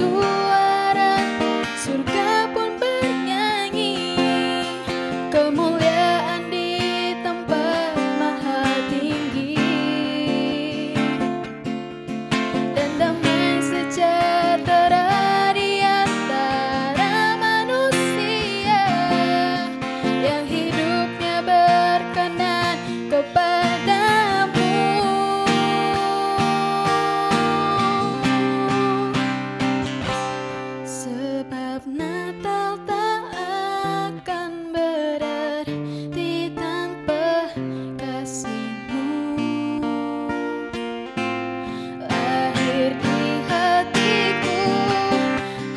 bersuara, surga pun bernyanyi, kemuliaan di tempat maha tinggi, dan damai sejahtera di antara manusia yang hidupnya berkenan kepadamu. Sebab Natal tak akan berarti tanpa kasih-Mu. Lahir di hatiku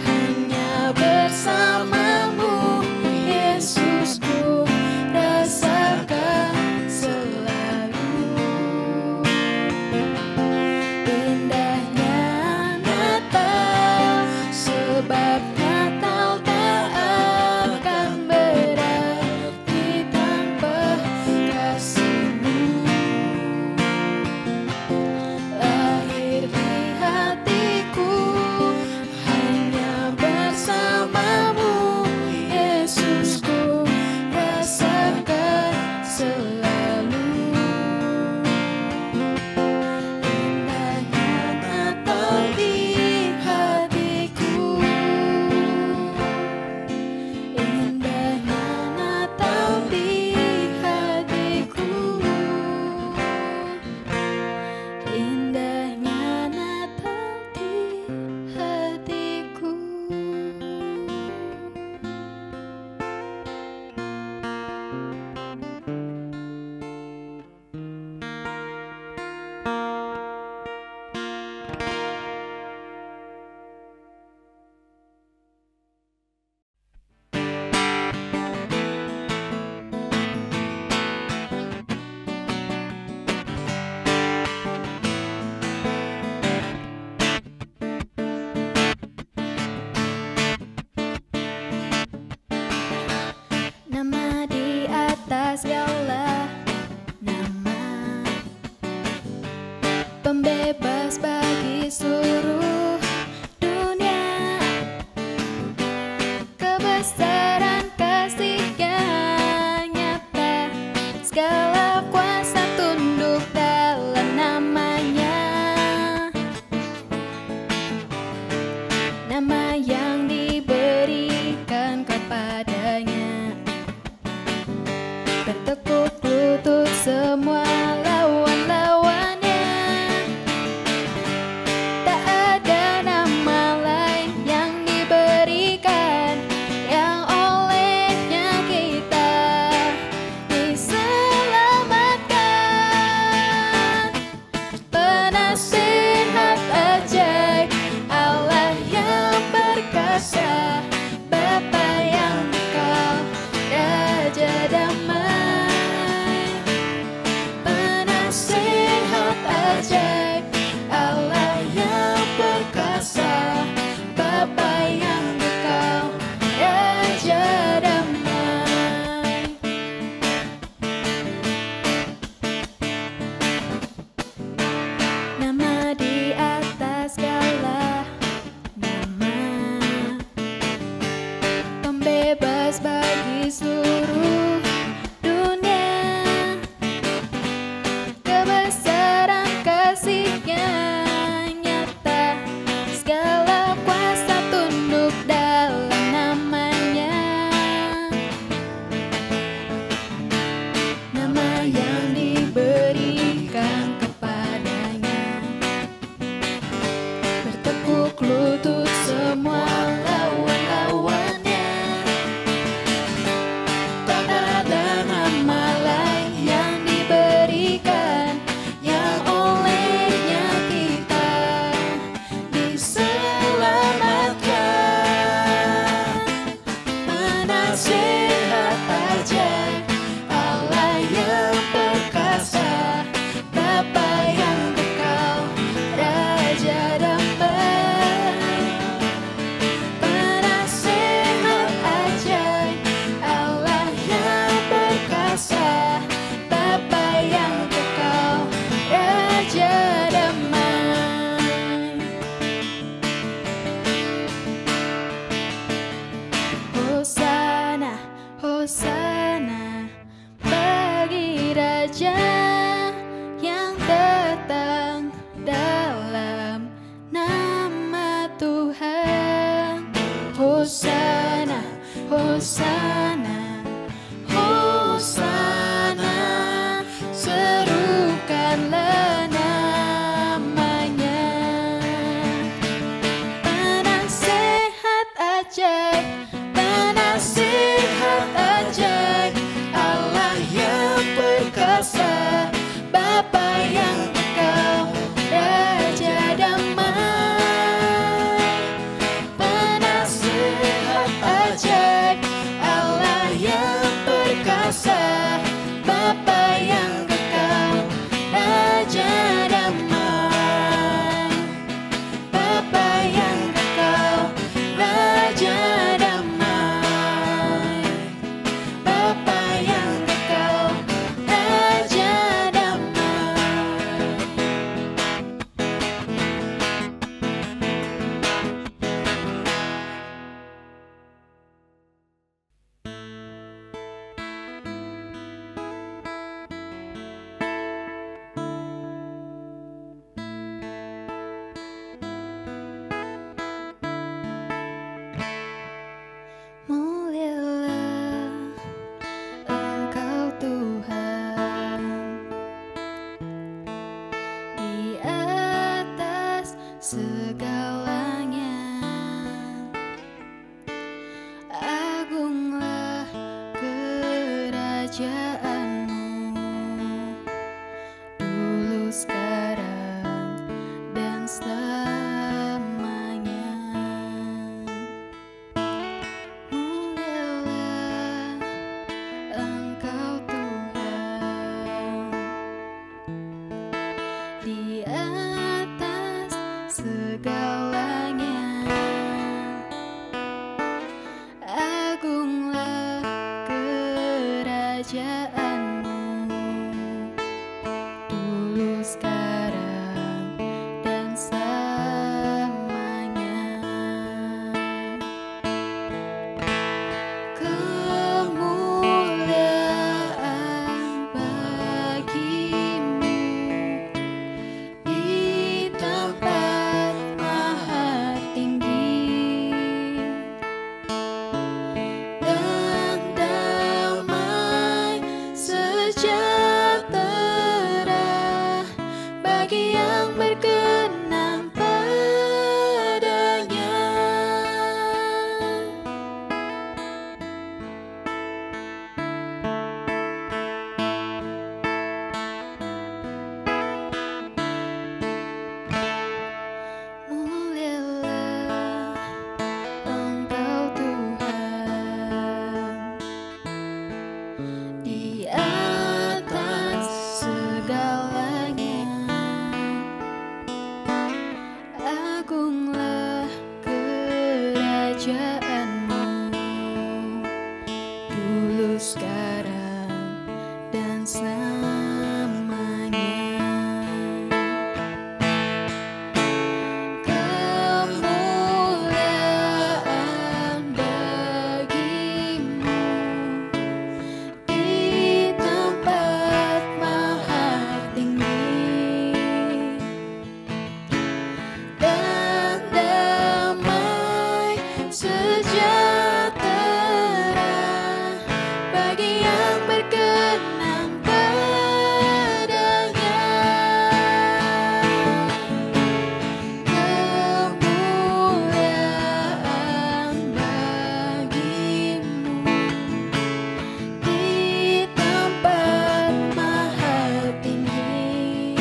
hanya bersama-Mu, Yesusku, rasakan selalu indahnya Natal. Sebab Natal tak akan berarti tanpa kasih-Mu. Lahir di hatiku hanya bersama-Mu, Yesusku, rasakan selalu indahnya Natal di hatiku. Indahnya Natal di hatiku. Indahnya Natal di hatiku. Nama di atas segala nama, pembebas bagi seluruh dunia. Kebesaran kasih-Nya nyata, segala kuasa tunduk dalam namanya. Nama yang diberikan kepadanya, bertekuk lutut semua lawan-lawannya. Tak ada nama lain yang diberikan, yang olehnya kita diselamatkan. Penasihat ajaib, Allah yang perkasa, Bapa yang kekal, Raja damai. Penasihat ajaib, Allah yang perkasa, Bapa yang kekal, Raja damai. Nama di atas segala nama, pembebas bagi seluruh dunia. Kebesaran kasih-Nya nyata, segala kuasa tunduk dalam namanya. Nama yang diberikan kepadanya, bertekuk lutut semua lawan-lawannya. Tak ada nama lain yang diberikan, yang olehnya kita diselamatkan. Penasihat ajaib, Allah yang perkasa, Bapa yang kekal, Raja damai. Hosana, Hosana, Hosana, serukanlah namanya. Penasehat ajaib, penasehat ajaib, Allah yang perkasa, Bapa yang kekal, Raja damai. Penasehat ajaib, Allah yang perkasa, Bapa yang kekal, Raja damai. Bapa yang kekal, Raja damai. Bapa yang kekal, Raja damai. Mulialah Engkau Tuhan di atas segalanya. Agunglah kerajaanmu dulu, sekarang, dan selamanya. Mulialah Engkau Tuhan di atas segalanya. Agunglah kerajaanmu dulu, sekarang, dan selamanya. Kemuliaan bagimu di tempat maha tinggi, dan damai sejahtera bagi yang berkenan padanya. Mulialah Engkau Tuhan di atas segalanya. Agunglah kerajaanmu dulu, sekarang, dan selamanya. Kemuliaan bagimu di tempat maha tinggi, dan damai sejahtera bagi yang berkenan padanya. Kemuliaan bagimu di tempat maha tinggi,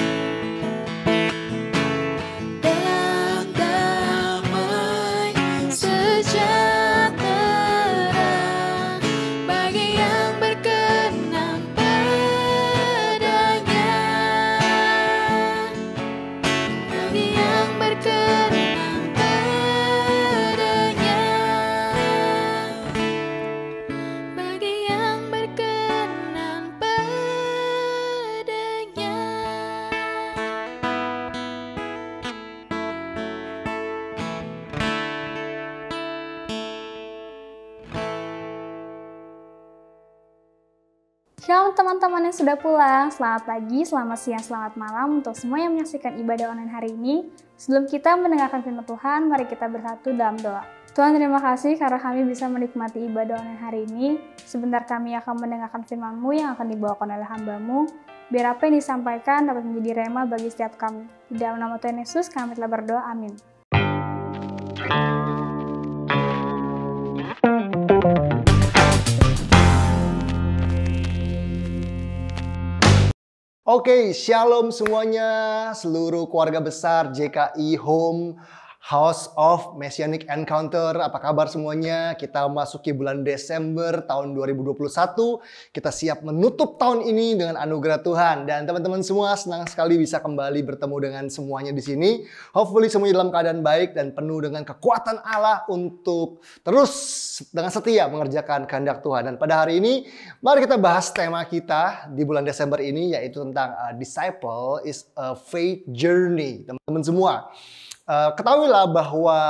dan damai sejahtera bagi yang berkenan padanya. Bagi yang berkenan padanya. Bagi yang berkenan padanya. Shalom teman-teman yang sudah pulang, selamat pagi, selamat siang, selamat malam untuk semua yang menyaksikan ibadah online hari ini. Sebelum kita mendengarkan firman Tuhan, mari kita bersatu dalam doa. Tuhan, terima kasih karena kami bisa menikmati ibadah online hari ini. Sebentar kami akan mendengarkan firman-Mu yang akan dibawakan oleh hamba-Mu. Biar apa yang disampaikan dapat menjadi rema bagi setiap kami. Di dalam nama Tuhan Yesus kami telah berdoa, amin. Oke, shalom semuanya, seluruh keluarga besar JKI Home House of Messianic Encounter. Apa kabar semuanya? Kita masuki bulan Desember tahun 2021. Kita siap menutup tahun ini dengan anugerah Tuhan. Dan teman-teman semua senang sekali bisa kembali bertemu dengan semuanya di sini. Hopefully semuanya dalam keadaan baik dan penuh dengan kekuatan Allah untuk terus dengan setia mengerjakan kehendak Tuhan. Dan pada hari ini, mari kita bahas tema kita di bulan Desember ini, yaitu tentang Disciple is a Faith Journey. Teman-teman semua, ketahuilah bahwa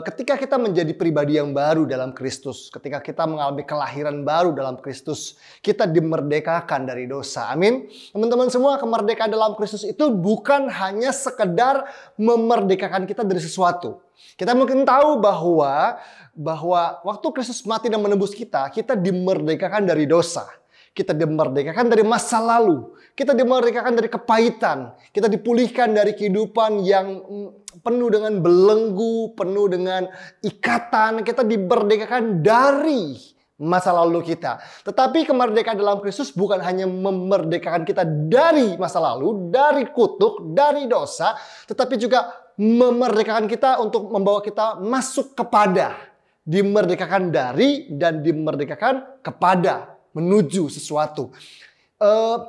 ketika kita menjadi pribadi yang baru dalam Kristus, ketika kita mengalami kelahiran baru dalam Kristus, kita dimerdekakan dari dosa. Amin. Teman-teman semua, kemerdekaan dalam Kristus itu bukan hanya sekedar memerdekakan kita dari sesuatu. Kita mungkin tahu bahwa waktu Kristus mati dan menebus kita, kita dimerdekakan dari dosa. Kita dimerdekakan dari masa lalu. Kita dimerdekakan dari kepahitan. Kita dipulihkan dari kehidupan yang penuh dengan belenggu, penuh dengan ikatan. Kita dimerdekakan dari masa lalu kita. Tetapi kemerdekaan dalam Kristus bukan hanya memerdekakan kita dari masa lalu, dari kutuk, dari dosa, tetapi juga memerdekakan kita untuk membawa kita masuk kepada, dimerdekakan dari dan dimerdekakan kepada, menuju sesuatu.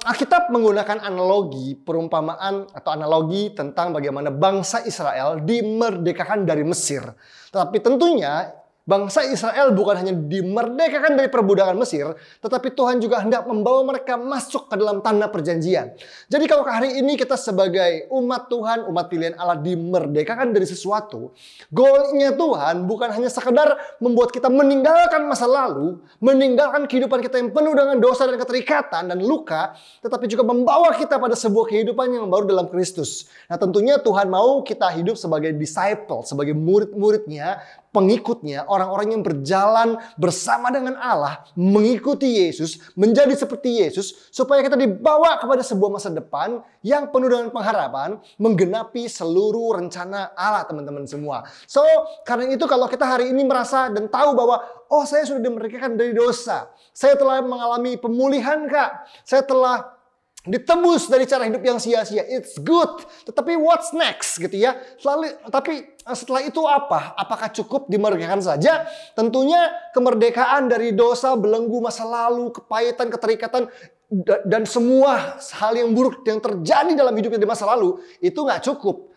Alkitab menggunakan analogi, perumpamaan atau analogi tentang bagaimana bangsa Israel dimerdekakan dari Mesir. Tetapi tentunya bangsa Israel bukan hanya dimerdekakan dari perbudakan Mesir, tetapi Tuhan juga hendak membawa mereka masuk ke dalam tanah perjanjian. Jadi kalau hari ini kita sebagai umat Tuhan, umat pilihan Allah dimerdekakan dari sesuatu, goalnya Tuhan bukan hanya sekedar membuat kita meninggalkan masa lalu, meninggalkan kehidupan kita yang penuh dengan dosa dan keterikatan dan luka, tetapi juga membawa kita pada sebuah kehidupan yang baru dalam Kristus. Nah, tentunya Tuhan mau kita hidup sebagai disciple, sebagai murid-muridnya, pengikutnya, orang-orang yang berjalan bersama dengan Allah, mengikuti Yesus, menjadi seperti Yesus, supaya kita dibawa kepada sebuah masa depan yang penuh dengan pengharapan, menggenapi seluruh rencana Allah, teman-teman semua. So, karena itu kalau kita hari ini merasa dan tahu bahwa, oh, saya sudah dimerdekakan dari dosa, saya telah mengalami pemulihan, Kak, saya telah ditebus dari cara hidup yang sia-sia. It's good. Tetapi what's next gitu ya. Tapi setelah itu apa? Apakah cukup dimerdekakan saja? Tentunya kemerdekaan dari dosa, belenggu masa lalu, kepahitan, keterikatan, dan semua hal yang buruk yang terjadi dalam hidupnya di masa lalu, itu nggak cukup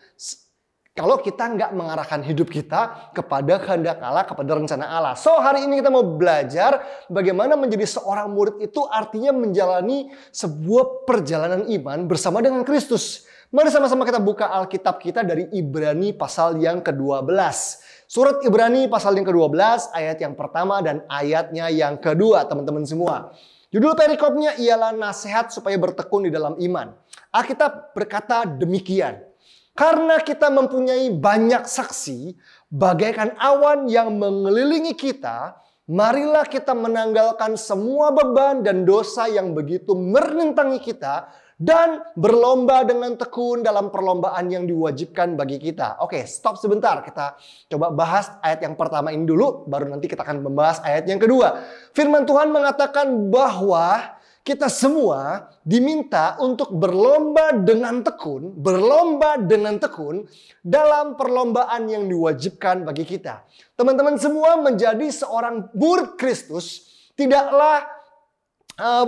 kalau kita nggak mengarahkan hidup kita kepada kehendak Allah, kepada rencana Allah. So, hari ini kita mau belajar bagaimana menjadi seorang murid itu artinya menjalani sebuah perjalanan iman bersama dengan Kristus. Mari sama-sama kita buka Alkitab kita dari Ibrani pasal yang ke-12. Surat Ibrani pasal yang ke-12, ayat yang pertama dan ayatnya yang kedua, teman-teman semua. Judul perikopnya ialah nasihat supaya bertekun di dalam iman. Alkitab berkata demikian. Karena kita mempunyai banyak saksi, bagaikan awan yang mengelilingi kita, marilah kita menanggalkan semua beban dan dosa yang begitu merintangi kita, dan berlomba dengan tekun dalam perlombaan yang diwajibkan bagi kita. Oke, stop sebentar. Kita coba bahas ayat yang pertama ini dulu, baru nanti kita akan membahas ayat yang kedua. Firman Tuhan mengatakan bahwa kita semua diminta untuk berlomba dengan tekun dalam perlombaan yang diwajibkan bagi kita. Teman-teman semua, menjadi seorang murid Kristus tidaklah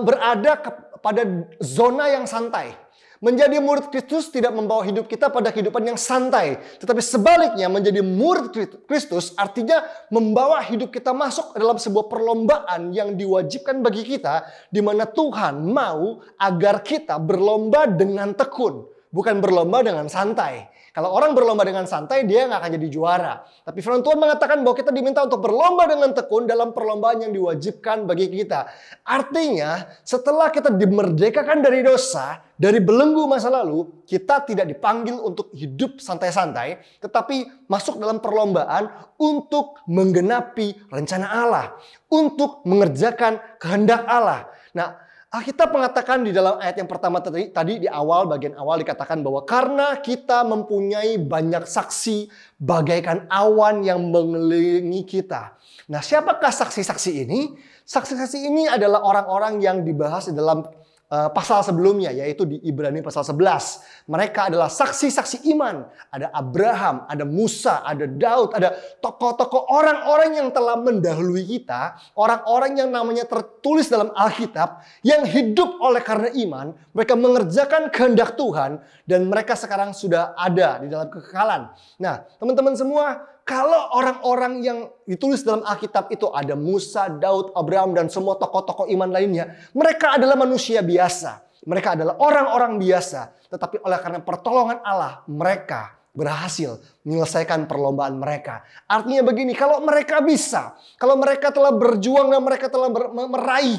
berada pada zona yang santai. Menjadi murid Kristus tidak membawa hidup kita pada kehidupan yang santai. Tetapi sebaliknya, menjadi murid Kristus artinya membawa hidup kita masuk dalam sebuah perlombaan yang diwajibkan bagi kita, di mana Tuhan mau agar kita berlomba dengan tekun, bukan berlomba dengan santai. Kalau orang berlomba dengan santai, dia nggak akan jadi juara. Tapi firman Tuhan mengatakan bahwa kita diminta untuk berlomba dengan tekun dalam perlombaan yang diwajibkan bagi kita. Artinya, setelah kita dimerdekakan dari dosa, dari belenggu masa lalu, kita tidak dipanggil untuk hidup santai-santai, tetapi masuk dalam perlombaan untuk menggenapi rencana Allah, untuk mengerjakan kehendak Allah. Nah, Alkitab mengatakan di dalam ayat yang pertama tadi di awal, bagian awal dikatakan bahwa karena kita mempunyai banyak saksi bagaikan awan yang mengelilingi kita. Nah, siapakah saksi-saksi ini? Saksi-saksi ini adalah orang-orang yang dibahas di dalam pasal sebelumnya, yaitu di Ibrani pasal 11. Mereka adalah saksi-saksi iman. Ada Abraham, ada Musa, ada Daud, ada tokoh-tokoh orang-orang yang telah mendahului kita. Orang-orang yang namanya tertulis dalam Alkitab, yang hidup oleh karena iman. Mereka mengerjakan kehendak Tuhan, dan mereka sekarang sudah ada di dalam kekekalan. Nah, teman-teman semua, kalau orang-orang yang ditulis dalam Alkitab itu ada Musa, Daud, Abraham, dan semua tokoh-tokoh iman lainnya. Mereka adalah manusia biasa. Mereka adalah orang-orang biasa. Tetapi oleh karena pertolongan Allah, mereka berhasil menyelesaikan perlombaan mereka. Artinya begini, kalau mereka bisa, kalau mereka telah berjuang dan mereka telah meraih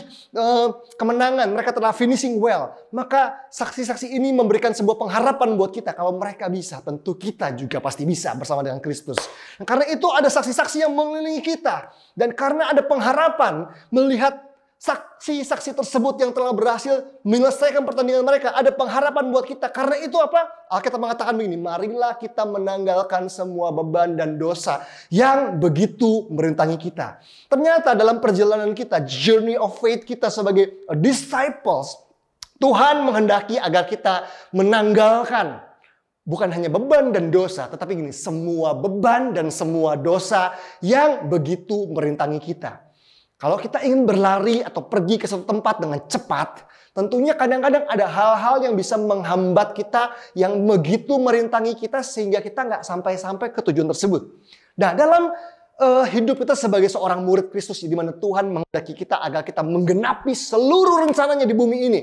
kemenangan, mereka telah finishing well, maka saksi-saksi ini memberikan sebuah pengharapan buat kita. Kalau mereka bisa, tentu kita juga pasti bisa bersama dengan Kristus. Nah, karena itu ada saksi-saksi yang mengelilingi kita. Dan karena ada pengharapan melihat saksi-saksi tersebut yang telah berhasil menyelesaikan pertandingan mereka, ada pengharapan buat kita. Karena itu apa? Alkitab mengatakan begini, marilah kita menanggalkan semua beban dan dosa yang begitu merintangi kita. Ternyata dalam perjalanan kita, journey of faith kita sebagai disciples, Tuhan menghendaki agar kita menanggalkan bukan hanya beban dan dosa, tetapi gini, semua beban dan semua dosa yang begitu merintangi kita. Kalau kita ingin berlari atau pergi ke suatu tempat dengan cepat, tentunya kadang-kadang ada hal-hal yang bisa menghambat kita, yang begitu merintangi kita sehingga kita nggak sampai-sampai ke tujuan tersebut. Nah, dalam hidup kita sebagai seorang murid Kristus, di mana Tuhan menghendaki kita agar kita menggenapi seluruh rencananya di bumi ini.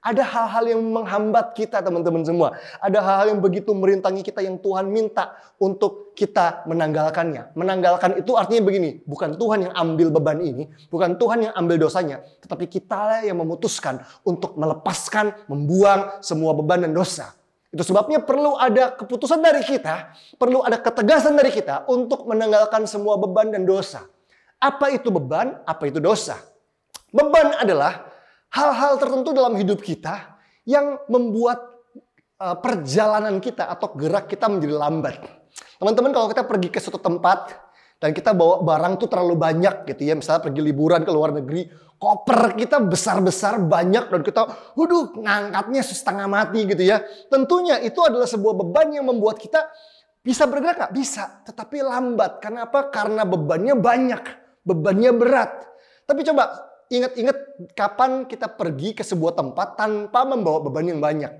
Ada hal-hal yang menghambat kita, teman-teman semua. Ada hal-hal yang begitu merintangi kita yang Tuhan minta untuk kita menanggalkannya. Menanggalkan itu artinya begini, bukan Tuhan yang ambil beban ini, bukan Tuhan yang ambil dosanya, tetapi kita yang memutuskan untuk melepaskan, membuang semua beban dan dosa. Itu sebabnya perlu ada keputusan dari kita, perlu ada ketegasan dari kita untuk menanggalkan semua beban dan dosa. Apa itu beban? Apa itu dosa? Beban adalah hal-hal tertentu dalam hidup kita yang membuat perjalanan kita atau gerak kita menjadi lambat. Teman-teman, kalau kita pergi ke suatu tempat dan kita bawa barang tuh terlalu banyak gitu ya, misalnya pergi liburan ke luar negeri, koper kita besar-besar banyak dan kita ngangkatnya setengah mati gitu ya. Tentunya itu adalah sebuah beban yang membuat kita bisa bergerak nggak? Bisa, tetapi lambat. Kenapa? Karena bebannya banyak, bebannya berat. Tapi coba ingat-ingat kapan kita pergi ke sebuah tempat tanpa membawa beban yang banyak.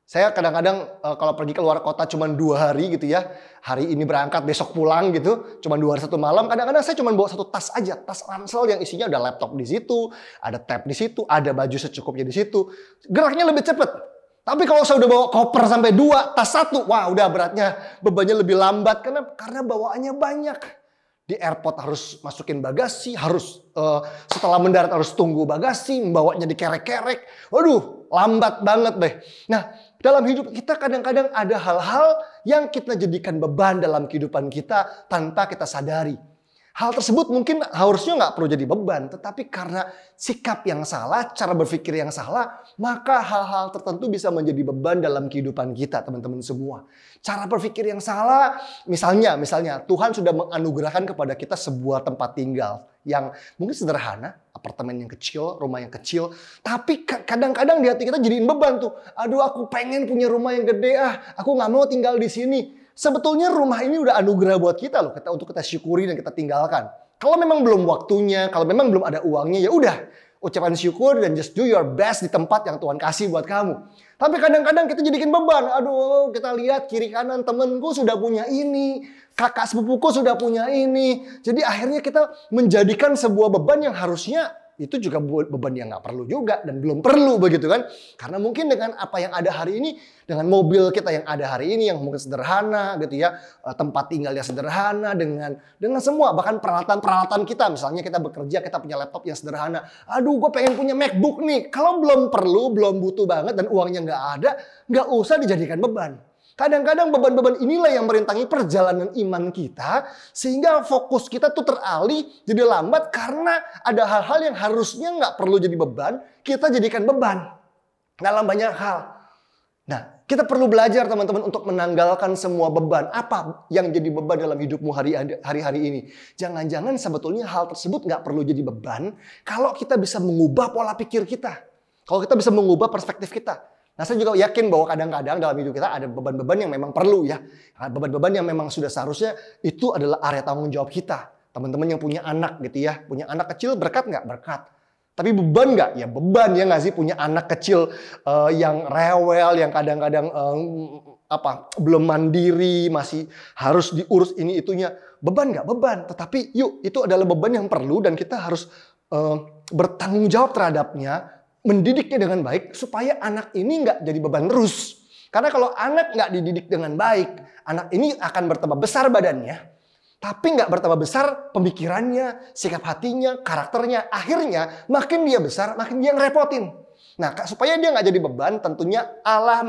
Saya kadang-kadang kalau pergi ke luar kota cuma 2 hari gitu ya. Hari ini berangkat, besok pulang gitu. Cuma 2 hari 1 malam. Kadang-kadang saya cuma bawa 1 tas aja. Tas ransel yang isinya ada laptop di situ. Ada tab di situ. Ada baju secukupnya di situ. Geraknya lebih cepat. Tapi kalau saya udah bawa koper sampai 2, tas 1. Wah udah beratnya, bebannya lebih lambat. Karena bawaannya banyak. Di airport harus masukin bagasi, harus setelah mendarat harus tunggu bagasi, membawanya dikerek-kerek. Waduh, lambat banget deh. Nah, dalam hidup kita kadang-kadang ada hal-hal yang kita jadikan beban dalam kehidupan kita tanpa kita sadari. Hal tersebut mungkin harusnya nggak perlu jadi beban, tetapi karena sikap yang salah, cara berpikir yang salah, maka hal-hal tertentu bisa menjadi beban dalam kehidupan kita, teman-teman semua. Cara berpikir yang salah, misalnya Tuhan sudah menganugerahkan kepada kita sebuah tempat tinggal yang mungkin sederhana, apartemen yang kecil, rumah yang kecil, tapi kadang-kadang di hati kita jadiin beban tuh. Aduh, aku pengen punya rumah yang gede, aku nggak mau tinggal di sini. Sebetulnya rumah ini udah anugerah buat kita loh, untuk kita syukuri dan kita tinggalkan. Kalau memang belum waktunya, kalau memang belum ada uangnya, ya udah ucapan syukur dan just do your best di tempat yang Tuhan kasih buat kamu. Tapi kadang-kadang kita jadikan beban. Aduh, kita lihat kiri kanan temenku sudah punya ini, kakak sepupuku sudah punya ini. Jadi akhirnya kita menjadikan sebuah beban yang harusnya itu juga beban yang nggak perlu juga dan belum perlu begitu kan. Karena mungkin dengan apa yang ada hari ini, dengan mobil kita yang ada hari ini yang mungkin sederhana gitu ya, tempat tinggalnya sederhana, dengan semua bahkan peralatan kita, misalnya kita bekerja kita punya laptop yang sederhana. Aduh, gue pengen punya MacBook nih. Kalau belum perlu, belum butuh banget dan uangnya nggak ada, nggak usah dijadikan beban. Kadang-kadang beban-beban inilah yang merintangi perjalanan iman kita, sehingga fokus kita tuh teralih jadi lambat karena ada hal-hal yang harusnya nggak perlu jadi beban, kita jadikan beban dalam banyak hal. Nah, kita perlu belajar teman-teman untuk menanggalkan semua beban. Apa yang jadi beban dalam hidupmu hari-hari ini? Jangan-jangan sebetulnya hal tersebut nggak perlu jadi beban kalau kita bisa mengubah pola pikir kita. Kalau kita bisa mengubah perspektif kita. Nah, saya juga yakin bahwa kadang-kadang dalam hidup kita ada beban-beban yang memang perlu ya. Beban-beban yang memang sudah seharusnya itu adalah area tanggung jawab kita. Teman-teman yang punya anak gitu ya. Punya anak kecil berkat nggak? Berkat. Tapi beban nggak? Ya beban ya nggak sih punya anak kecil yang rewel, yang kadang-kadang belum mandiri, masih harus diurus ini itunya. Beban nggak? Beban. Tetapi yuk, itu adalah beban yang perlu dan kita harus bertanggung jawab terhadapnya. Mendidiknya dengan baik supaya anak ini nggak jadi beban terus. Karena kalau anak nggak dididik dengan baik, anak ini akan bertambah besar badannya, tapi nggak bertambah besar pemikirannya, sikap hatinya, karakternya. Akhirnya makin dia besar, makin dia ngerepotin. Nah, supaya dia nggak jadi beban, tentunya Allah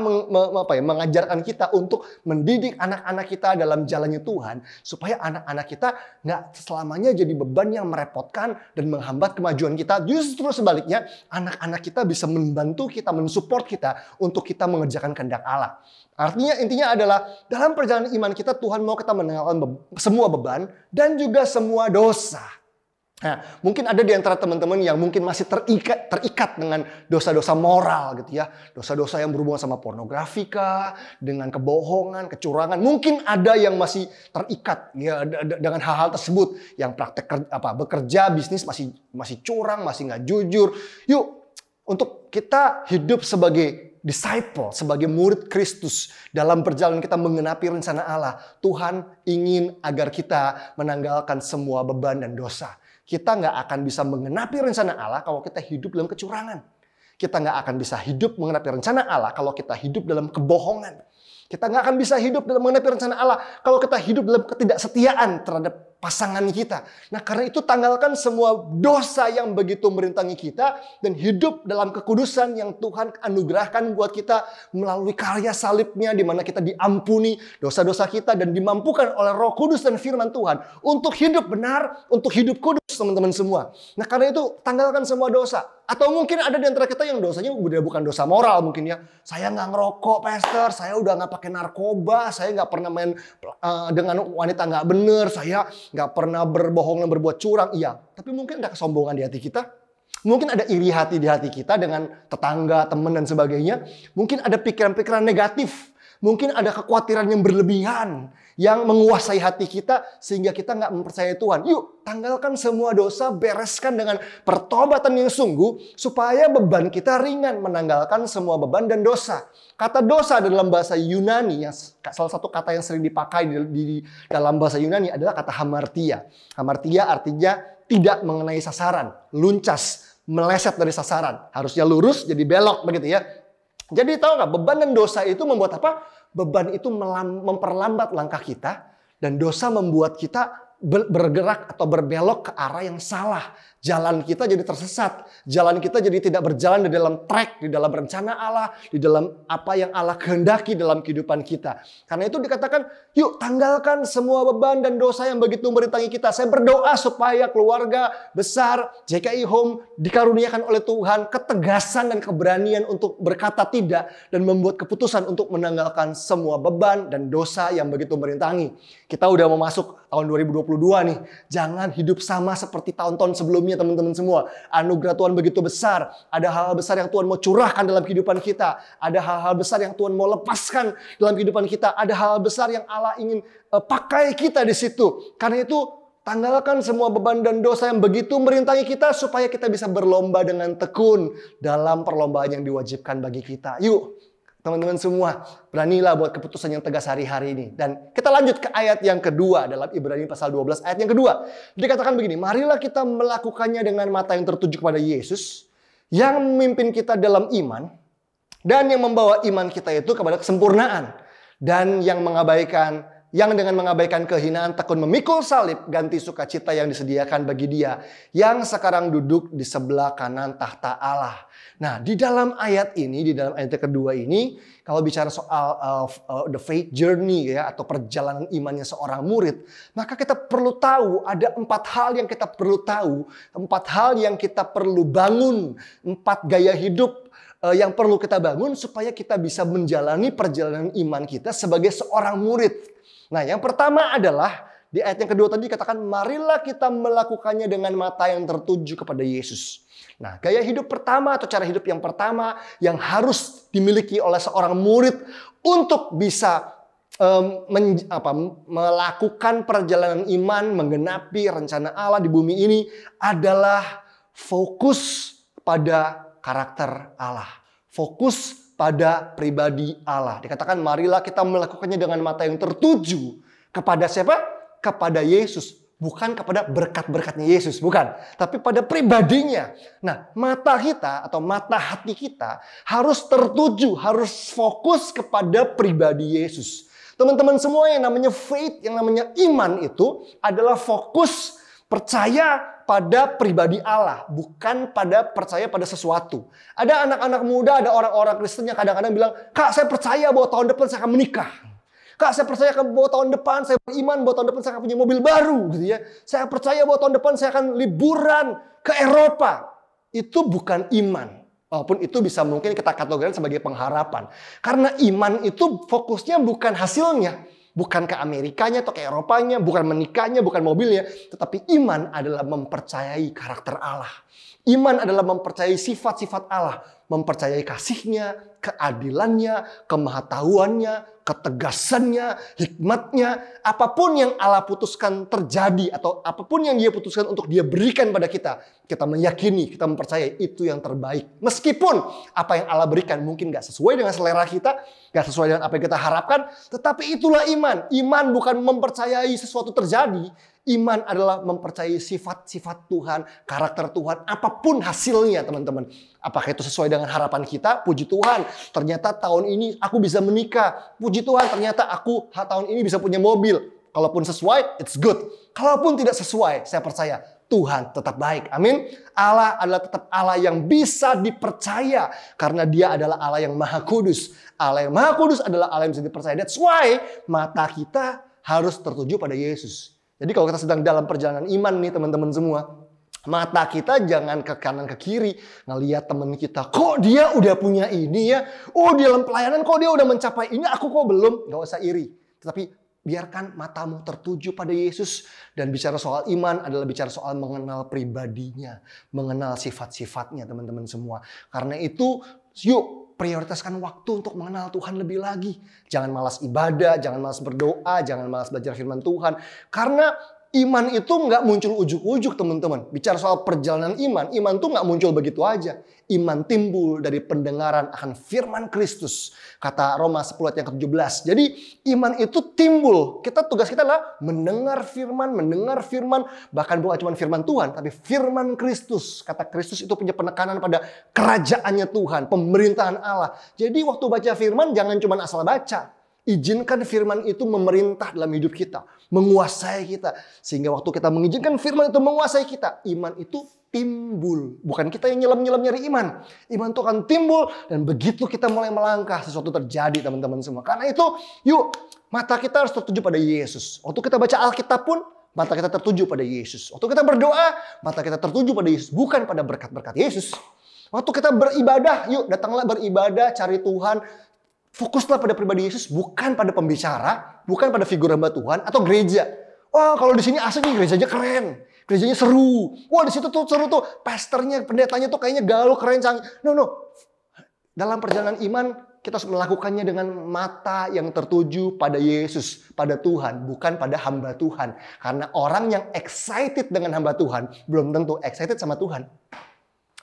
mengajarkan kita untuk mendidik anak-anak kita dalam jalannya Tuhan, supaya anak-anak kita nggak selamanya jadi beban yang merepotkan dan menghambat kemajuan kita. Justru sebaliknya, anak-anak kita bisa membantu kita, mensupport kita untuk kita mengerjakan kehendak Allah. Artinya intinya adalah dalam perjalanan iman kita, Tuhan mau kita menanggalkan semua beban dan juga semua dosa. Nah, mungkin ada di antara teman-teman yang mungkin masih terikat dengan dosa-dosa moral gitu ya. Dosa-dosa yang berhubungan sama pornografi kah, dengan kebohongan, kecurangan. Mungkin ada yang masih terikat ya dengan hal-hal tersebut, yang praktek bekerja, bisnis masih curang, masih nggak jujur. Yuk, untuk kita hidup sebagai disciple, sebagai murid Kristus dalam perjalanan kita mengenapi rencana Allah, Tuhan ingin agar kita menanggalkan semua beban dan dosa. Kita nggak akan bisa mengenapi rencana Allah kalau kita hidup dalam kecurangan. Kita nggak akan bisa hidup mengenapi rencana Allah kalau kita hidup dalam kebohongan. Kita nggak akan bisa hidup dalam mengenapi rencana Allah kalau kita hidup dalam ketidaksetiaan terhadap pasangan kita. Nah, karena itu tanggalkan semua dosa yang begitu merintangi kita dan hidup dalam kekudusan yang Tuhan anugerahkan buat kita melalui karya salibnya, di mana kita diampuni dosa-dosa kita dan dimampukan oleh Roh Kudus dan firman Tuhan untuk hidup benar, untuk hidup kudus, teman-teman semua. Nah, karena itu tanggalkan semua dosa. Atau mungkin ada di antara kita yang dosanya udah bukan dosa moral mungkin ya. Saya nggak ngerokok, pastor. Saya udah nggak pakai narkoba. Saya nggak pernah main dengan wanita nggak bener. Saya nggak pernah berbohong dan berbuat curang. Iya, tapi mungkin ada kesombongan di hati kita. Mungkin ada iri hati di hati kita dengan tetangga, teman, dan sebagainya. Mungkin ada pikiran-pikiran negatif. Mungkin ada kekhawatiran yang berlebihan yang menguasai hati kita sehingga kita nggak mempercayai Tuhan. Yuk, tanggalkan semua dosa, bereskan dengan pertobatan yang sungguh supaya beban kita ringan, menanggalkan semua beban dan dosa. Kata dosa dalam bahasa Yunani, salah satu kata yang sering dipakai di dalam bahasa Yunani adalah kata hamartia. Hamartia artinya tidak mengenai sasaran, luncas, meleset dari sasaran. Harusnya lurus jadi belok begitu ya. Jadi tahu nggak, beban dan dosa itu membuat apa? Beban itu memperlambat langkah kita dan dosa membuat kita bergerak atau berbelok ke arah yang salah. Jalan kita jadi tersesat. Jalan kita jadi tidak berjalan di dalam track, di dalam rencana Allah, di dalam apa yang Allah kehendaki dalam kehidupan kita. Karena itu dikatakan, yuk tanggalkan semua beban dan dosa yang begitu merintangi kita. Saya berdoa supaya keluarga besar JKI Home dikaruniakan oleh Tuhan ketegasan dan keberanian untuk berkata tidak dan membuat keputusan untuk menanggalkan semua beban dan dosa yang begitu merintangi. Kita udah mau masuk tahun 2022 nih. Jangan hidup sama seperti tahun-tahun sebelumnya, teman-teman semua. Anugerah Tuhan begitu besar. Ada hal-hal besar yang Tuhan mau curahkan dalam kehidupan kita. Ada hal-hal besar yang Tuhan mau lepaskan dalam kehidupan kita. Ada hal besar yang Allah ingin pakai kita di situ. Karena itu tanggalkan semua beban dan dosa yang begitu merintangi kita supaya kita bisa berlomba dengan tekun dalam perlombaan yang diwajibkan bagi kita. Yuk, Teman-teman semua, beranilah buat keputusan yang tegas hari-hari ini. Dan kita lanjut ke ayat yang kedua dalam Ibrani pasal 12 ayat yang kedua. Dikatakan begini, marilah kita melakukannya dengan mata yang tertuju kepada Yesus, yang memimpin kita dalam iman, dan yang membawa iman kita itu kepada kesempurnaan. Dan yang dengan mengabaikan kehinaan tekun memikul salib, ganti sukacita yang disediakan bagi Dia yang sekarang duduk di sebelah kanan tahta Allah. Nah, di dalam ayat ini, di dalam ayat kedua ini, kalau bicara soal the faith journey ya, atau perjalanan imannya seorang murid, maka kita perlu tahu ada 4 hal yang kita perlu tahu, 4 hal yang kita perlu bangun, 4 gaya hidup yang perlu kita bangun supaya kita bisa menjalani perjalanan iman kita sebagai seorang murid. Nah, yang pertama adalah di ayat yang kedua tadi katakan, marilah kita melakukannya dengan mata yang tertuju kepada Yesus. Nah, gaya hidup pertama atau cara hidup yang pertama yang harus dimiliki oleh seorang murid untuk bisa melakukan perjalanan iman, menggenapi rencana Allah di bumi ini adalah fokus pada karakter Allah. Fokus pada pribadi Allah. Dikatakan marilah kita melakukannya dengan mata yang tertuju kepada siapa? Kepada Yesus. Bukan kepada berkat-berkatnya Yesus, bukan. Tapi pada pribadinya. Nah, mata kita atau mata hati kita harus tertuju, harus fokus kepada pribadi Yesus. Teman-teman semua, yang namanya faith, yang namanya iman itu adalah fokus percaya pada pribadi Allah, bukan pada percaya pada sesuatu. Ada anak-anak muda, ada orang-orang Kristen yang kadang-kadang bilang, "Kak, saya percaya bahwa tahun depan saya akan menikah. Kak, saya percaya bahwa tahun depan saya beriman, bahwa tahun depan saya akan punya mobil baru." Gitu ya. Saya percaya bahwa tahun depan saya akan liburan ke Eropa. Itu bukan iman. Walaupun itu bisa mungkin kita kategorikan sebagai pengharapan. Karena iman itu fokusnya bukan hasilnya. Bukan ke Amerikanya atau ke Eropanya, bukan menikahnya, bukan mobilnya. Tetapi iman adalah mempercayai karakter Allah. Iman adalah mempercayai sifat-sifat Allah. Mempercayai kasihnya, keadilannya, kemahatauannya, ketegasannya, hikmatnya. Apapun yang Allah putuskan terjadi atau apapun yang Dia putuskan untuk Dia berikan pada kita. Kita meyakini, kita mempercayai itu yang terbaik. Meskipun apa yang Allah berikan mungkin gak sesuai dengan selera kita, gak sesuai dengan apa yang kita harapkan. Tetapi itulah iman. Iman bukan mempercayai sesuatu terjadi. Iman adalah mempercayai sifat-sifat Tuhan, karakter Tuhan, apapun hasilnya teman-teman. Apakah itu sesuai dengan harapan kita? Puji Tuhan, ternyata tahun ini aku bisa menikah. Puji Tuhan, ternyata aku tahun ini bisa punya mobil. Kalaupun sesuai, it's good. Kalaupun tidak sesuai, saya percaya Tuhan tetap baik. Amin. Allah adalah tetap Allah yang bisa dipercaya. Karena Dia adalah Allah yang Maha Kudus. Allah yang Maha Kudus adalah Allah yang bisa dipercaya. That's why mata kita harus tertuju pada Yesus. Jadi kalau kita sedang dalam perjalanan iman nih teman-teman semua, mata kita jangan ke kanan ke kiri ngelihat teman kita, kok dia udah punya ini ya, oh di dalam pelayanan kok dia udah mencapai ini, aku kok belum. Gak usah iri, tetapi biarkan matamu tertuju pada Yesus. Dan bicara soal iman adalah bicara soal mengenal pribadinya, mengenal sifat-sifatnya teman-teman semua. Karena itu yuk prioritaskan waktu untuk mengenal Tuhan lebih lagi. Jangan malas ibadah, jangan malas berdoa, jangan malas belajar firman Tuhan. Karena iman itu nggak muncul ujuk-ujuk teman-teman. Bicara soal perjalanan iman tuh nggak muncul begitu aja. Iman timbul dari pendengaran akan firman Kristus. Kata Roma 10 ayat yang ke-17. Jadi iman itu timbul. Tugas kita adalah mendengar firman. Bahkan bukan cuma firman Tuhan, tapi firman Kristus. Kata Kristus itu punya penekanan pada kerajaannya Tuhan, pemerintahan Allah. Jadi waktu baca firman jangan cuma asal baca. Izinkan firman itu memerintah dalam hidup kita, menguasai kita. Sehingga waktu kita mengizinkan firman itu menguasai kita, iman itu timbul. Bukan kita yang nyelam-nyelam nyari iman. Iman itu akan timbul dan begitu kita mulai melangkah, sesuatu terjadi teman-teman semua. Karena itu, yuk mata kita harus tertuju pada Yesus. Waktu kita baca Alkitab pun, mata kita tertuju pada Yesus. Waktu kita berdoa, mata kita tertuju pada Yesus. Bukan pada berkat-berkat Yesus. Waktu kita beribadah, yuk datanglah beribadah, cari Tuhan. Fokuslah pada pribadi Yesus, bukan pada pembicara, bukan pada figur hamba Tuhan atau gereja. Wah, kalau di sini asik nih, gerejanya keren, gerejanya seru. Wah, di situ tuh seru tuh, pastornya, pendetanya tuh kayaknya galau, keren, canggih. No. Dalam perjalanan iman, kita harus melakukannya dengan mata yang tertuju pada Yesus, pada Tuhan, bukan pada hamba Tuhan. Karena orang yang excited dengan hamba Tuhan, belum tentu excited sama Tuhan.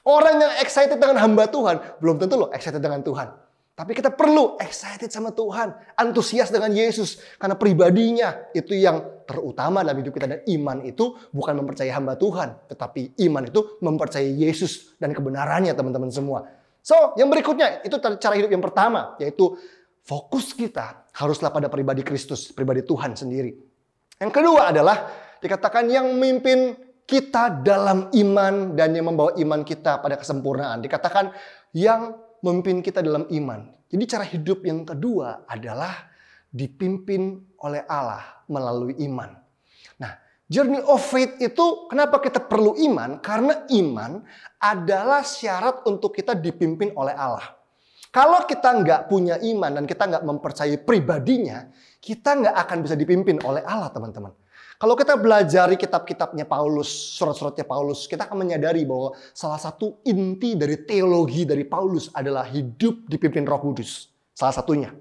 Orang yang excited dengan hamba Tuhan, belum tentu loh excited dengan Tuhan. Tapi kita perlu excited sama Tuhan, antusias dengan Yesus. Karena pribadinya itu yang terutama dalam hidup kita. Dan iman itu bukan mempercayai hamba Tuhan. Tetapi iman itu mempercayai Yesus dan kebenarannya teman-teman semua. So, yang berikutnya itu cara hidup yang pertama. Yaitu fokus kita haruslah pada pribadi Kristus, pribadi Tuhan sendiri. Yang kedua adalah dikatakan yang memimpin kita dalam iman dan yang membawa iman kita pada kesempurnaan. Dikatakan yang memimpin kita dalam iman. Jadi cara hidup yang kedua adalah dipimpin oleh Allah melalui iman. Nah, journey of faith itu kenapa kita perlu iman? Karena iman adalah syarat untuk kita dipimpin oleh Allah. Kalau kita nggak punya iman dan kita nggak mempercayai pribadinya, kita nggak akan bisa dipimpin oleh Allah, teman-teman. Kalau kita belajar kitab-kitabnya Paulus, surat-suratnya Paulus, kita akan menyadari bahwa salah satu inti dari teologi dari Paulus adalah hidup dipimpin Roh Kudus. Salah satunya.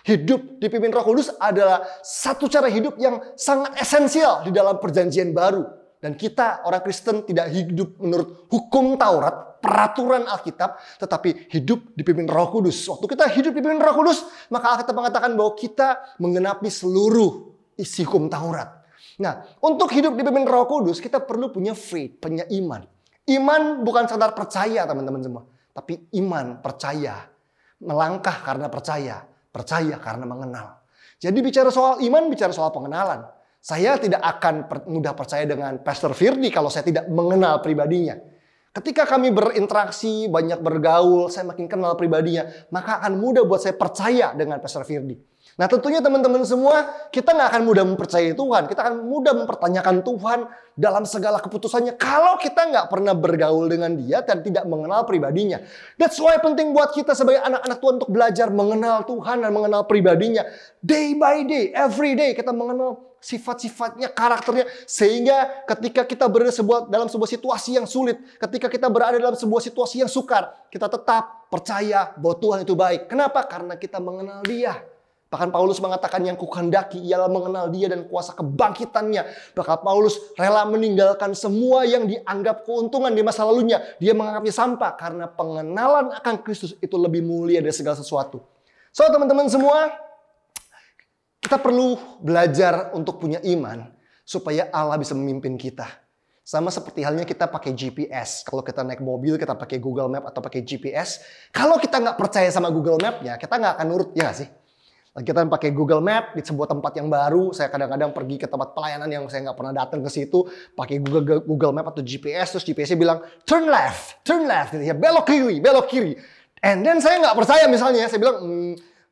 Hidup dipimpin Roh Kudus adalah satu cara hidup yang sangat esensial di dalam perjanjian baru. Dan kita orang Kristen tidak hidup menurut hukum Taurat, peraturan Alkitab, tetapi hidup dipimpin Roh Kudus. Waktu kita hidup dipimpin Roh Kudus, maka Alkitab mengatakan bahwa kita menggenapi seluruh isi hukum Taurat. Nah, untuk hidup dipimpin Roh Kudus, kita perlu punya faith, punya iman. Iman bukan sekedar percaya, teman-teman semua. Tapi iman, percaya. Melangkah karena percaya. Percaya karena mengenal. Jadi bicara soal iman, bicara soal pengenalan. Saya tidak akan mudah percaya dengan Pastor Firdi kalau saya tidak mengenal pribadinya. Ketika kami berinteraksi, banyak bergaul, saya makin kenal pribadinya, maka akan mudah buat saya percaya dengan Pastor Firdi. Nah tentunya teman-teman semua, kita nggak akan mudah mempercayai Tuhan. Kita akan mudah mempertanyakan Tuhan dalam segala keputusannya. Kalau kita nggak pernah bergaul dengan dia dan tidak mengenal pribadinya. That's why penting buat kita sebagai anak-anak Tuhan untuk belajar mengenal Tuhan dan mengenal pribadinya. Day by day, every day kita mengenal sifat-sifatnya, karakternya. Sehingga ketika kita berada dalam sebuah situasi yang sulit, ketika kita berada dalam sebuah situasi yang sukar, kita tetap percaya bahwa Tuhan itu baik. Kenapa? Karena kita mengenal dia. Bahkan Paulus mengatakan yang kukehendaki ialah mengenal dia dan kuasa kebangkitannya. Bahkan Paulus rela meninggalkan semua yang dianggap keuntungan di masa lalunya. Dia menganggapnya sampah karena pengenalan akan Kristus itu lebih mulia dari segala sesuatu. So teman-teman semua, kita perlu belajar untuk punya iman supaya Allah bisa memimpin kita. Sama seperti halnya kita pakai GPS. Kalau kita naik mobil, kita pakai Google Map atau pakai GPS. Kalau kita nggak percaya sama Google Map-nya, kita nggak akan nurut, ya nggak sih? Kita pakai Google Map di sebuah tempat yang baru. Saya kadang-kadang pergi ke tempat pelayanan yang saya nggak pernah datang ke situ. Pakai Google Map atau GPS. Terus GPS-nya bilang, turn left. Gitu ya, belok kiri. And then saya nggak percaya misalnya. Saya bilang,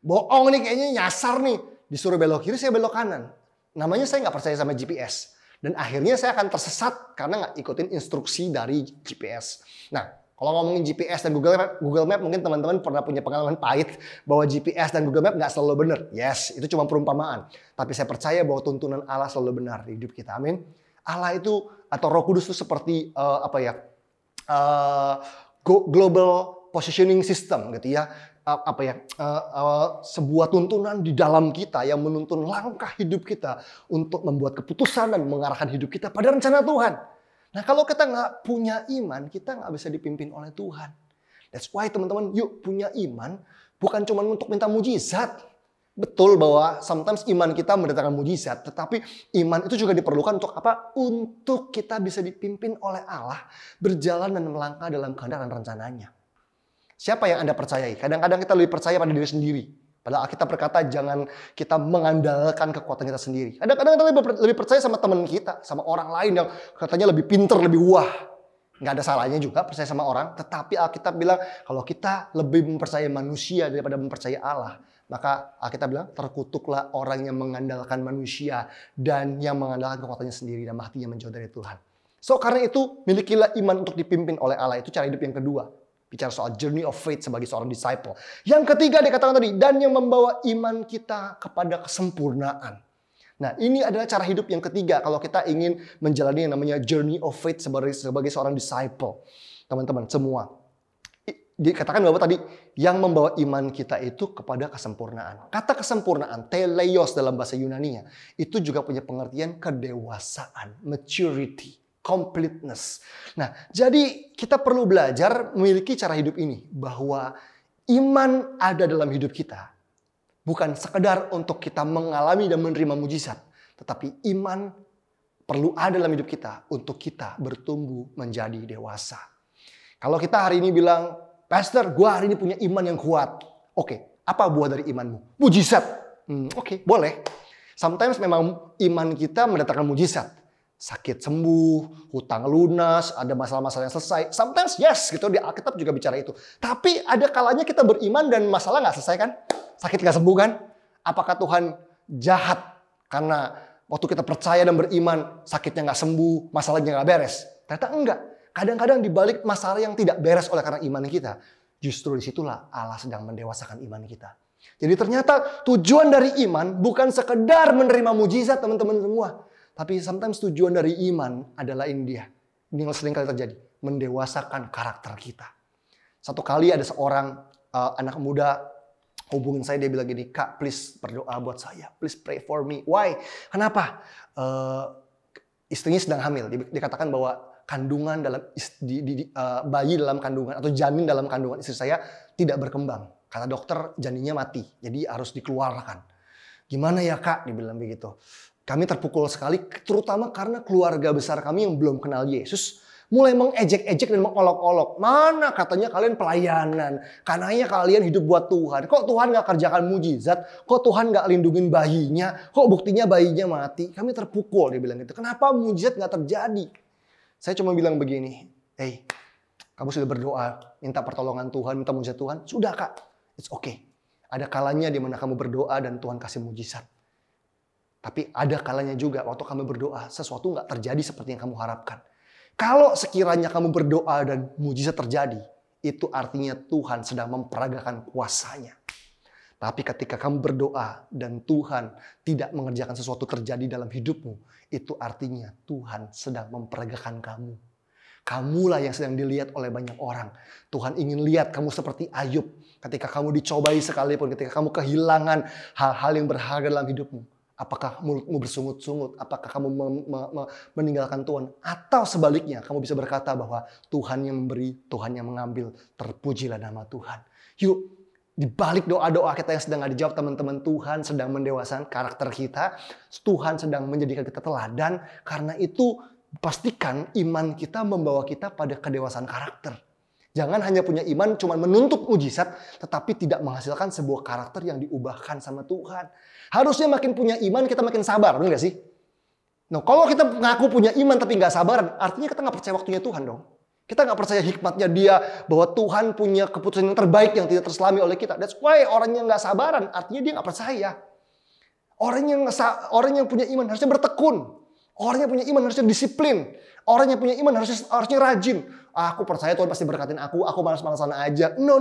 bohong nih kayaknya nyasar nih. Disuruh belok kiri, saya belok kanan. Namanya saya nggak percaya sama GPS. Dan akhirnya saya akan tersesat karena nggak ikutin instruksi dari GPS. Nah, kalau ngomongin GPS dan Google Map mungkin teman-teman pernah punya pengalaman pahit bahwa GPS dan Google Map nggak selalu benar. Yes, itu cuma perumpamaan. Tapi saya percaya bahwa tuntunan Allah selalu benar di hidup kita. Amin. Allah itu atau Roh Kudus itu seperti global positioning system gitu ya. Sebuah tuntunan di dalam kita yang menuntun langkah hidup kita untuk membuat keputusan dan mengarahkan hidup kita pada rencana Tuhan. Nah kalau kita nggak punya iman, kita nggak bisa dipimpin oleh Tuhan. That's why teman-teman, yuk punya iman bukan cuma untuk minta mujizat. Betul bahwa sometimes iman kita mendatangkan mujizat, tetapi iman itu juga diperlukan untuk apa? Untuk kita bisa dipimpin oleh Allah, berjalan dan melangkah dalam kehendak dan rencananya. Siapa yang Anda percayai? Kadang-kadang kita lebih percaya pada diri sendiri. Padahal kita berkata jangan kita mengandalkan kekuatan kita sendiri. Kadang-kadang kita lebih percaya sama teman kita, sama orang lain yang katanya lebih pinter, lebih wah. Nggak ada salahnya juga percaya sama orang. Tetapi Alkitab bilang kalau kita lebih mempercayai manusia daripada mempercayai Allah, maka Alkitab bilang terkutuklah orang yang mengandalkan manusia dan yang mengandalkan kekuatannya sendiri dan hatinya menjauh dari Tuhan. So karena itu milikilah iman untuk dipimpin oleh Allah. Itu cara hidup yang kedua. Bicara soal journey of faith sebagai seorang disciple. Yang ketiga dikatakan tadi, dan yang membawa iman kita kepada kesempurnaan. Nah ini adalah cara hidup yang ketiga kalau kita ingin menjalani yang namanya journey of faith sebagai seorang disciple. Teman-teman semua. Dikatakan bahwa tadi, yang membawa iman kita itu kepada kesempurnaan. Kata kesempurnaan, teleios dalam bahasa Yunani-nya, itu juga punya pengertian kedewasaan, maturity. Completeness. Nah, jadi kita perlu belajar memiliki cara hidup ini. Bahwa Iman ada dalam hidup kita. Bukan sekedar untuk kita mengalami dan menerima mujizat. Tetapi iman perlu ada dalam hidup kita untuk kita bertumbuh menjadi dewasa. Kalau kita hari ini bilang, Pastor, gue hari ini punya iman yang kuat. Oke, apa buah dari imanmu? Mujizat. Oke, boleh. Sometimes memang iman kita mendatangkan mujizat. Sakit sembuh, hutang lunas, ada masalah-masalah yang selesai. Sometimes yes, gitu di Alkitab juga bicara itu. Tapi ada kalanya kita beriman dan masalah nggak selesai kan? Sakit nggak sembuh kan? Apakah Tuhan jahat karena waktu kita percaya dan beriman sakitnya nggak sembuh, masalahnya nggak beres? Ternyata enggak. Kadang-kadang di balik masalah yang tidak beres oleh karena iman kita, justru disitulah Allah sedang mendewasakan iman kita. Jadi ternyata tujuan dari iman bukan sekedar menerima mujizat teman-teman semua. Tapi sometimes tujuan dari iman adalah ini dia. Ini yang sering kali terjadi. Mendewasakan karakter kita. Satu kali ada seorang anak muda hubungin saya. Dia bilang gini, Kak please berdoa buat saya. Please pray for me. Why? Kenapa? Istrinya sedang hamil. Dikatakan bahwa kandungan dalam bayi dalam kandungan atau janin dalam kandungan istri saya tidak berkembang. Kata dokter janinnya mati. Jadi harus dikeluarkan. Gimana ya Kak? Dibilang begitu. Kami terpukul sekali, terutama karena keluarga besar kami yang belum kenal Yesus mulai mengejek-ejek dan mengolok-olok. Mana katanya kalian pelayanan, katanya kalian hidup buat Tuhan. Kok Tuhan gak kerjakan mujizat? Kok Tuhan gak lindungin bayinya? Kok buktinya bayinya mati? Kami terpukul, dia bilang gitu. Kenapa mujizat gak terjadi? Saya cuma bilang begini, hey, kamu sudah berdoa, minta pertolongan Tuhan, minta mujizat Tuhan? Sudah Kak, it's okay. Ada kalanya di mana kamu berdoa dan Tuhan kasih mujizat. Tapi ada kalanya juga waktu kamu berdoa, sesuatu nggak terjadi seperti yang kamu harapkan. Kalau sekiranya kamu berdoa dan mujizat terjadi, itu artinya Tuhan sedang memperagakan kuasanya. Tapi ketika kamu berdoa dan Tuhan tidak mengerjakan sesuatu terjadi dalam hidupmu, itu artinya Tuhan sedang memperagakan kamu. Kamulah yang sedang dilihat oleh banyak orang. Tuhan ingin lihat kamu seperti Ayub. Ketika kamu dicobai sekalipun, ketika kamu kehilangan hal-hal yang berharga dalam hidupmu. Apakah mulutmu bersungut-sungut? Apakah kamu meninggalkan Tuhan? Atau sebaliknya, kamu bisa berkata bahwa Tuhan yang memberi, Tuhan yang mengambil. Terpujilah nama Tuhan. Yuk, di balik doa-doa kita yang sedang gak dijawab, teman-teman, Tuhan sedang mendewasakan karakter kita. Tuhan sedang menjadikan kita teladan. Karena itu, pastikan iman kita membawa kita pada kedewasaan karakter. Jangan hanya punya iman, cuma menuntut mujizat, tetapi tidak menghasilkan sebuah karakter yang diubahkan sama Tuhan. Harusnya makin punya iman, kita makin sabar, benar gak sih? Nah, kalau kita ngaku punya iman tapi nggak sabar, artinya kita nggak percaya waktunya Tuhan dong. Kita nggak percaya hikmatnya Dia, bahwa Tuhan punya keputusan yang terbaik yang tidak terselami oleh kita. That's why orang yang nggak sabaran, artinya dia nggak percaya. Orang yang punya iman harusnya bertekun. Orang yang punya iman harusnya disiplin. Orang yang punya iman harusnya rajin. Aku percaya Tuhan pasti berkatin aku malas-malasan aja. No.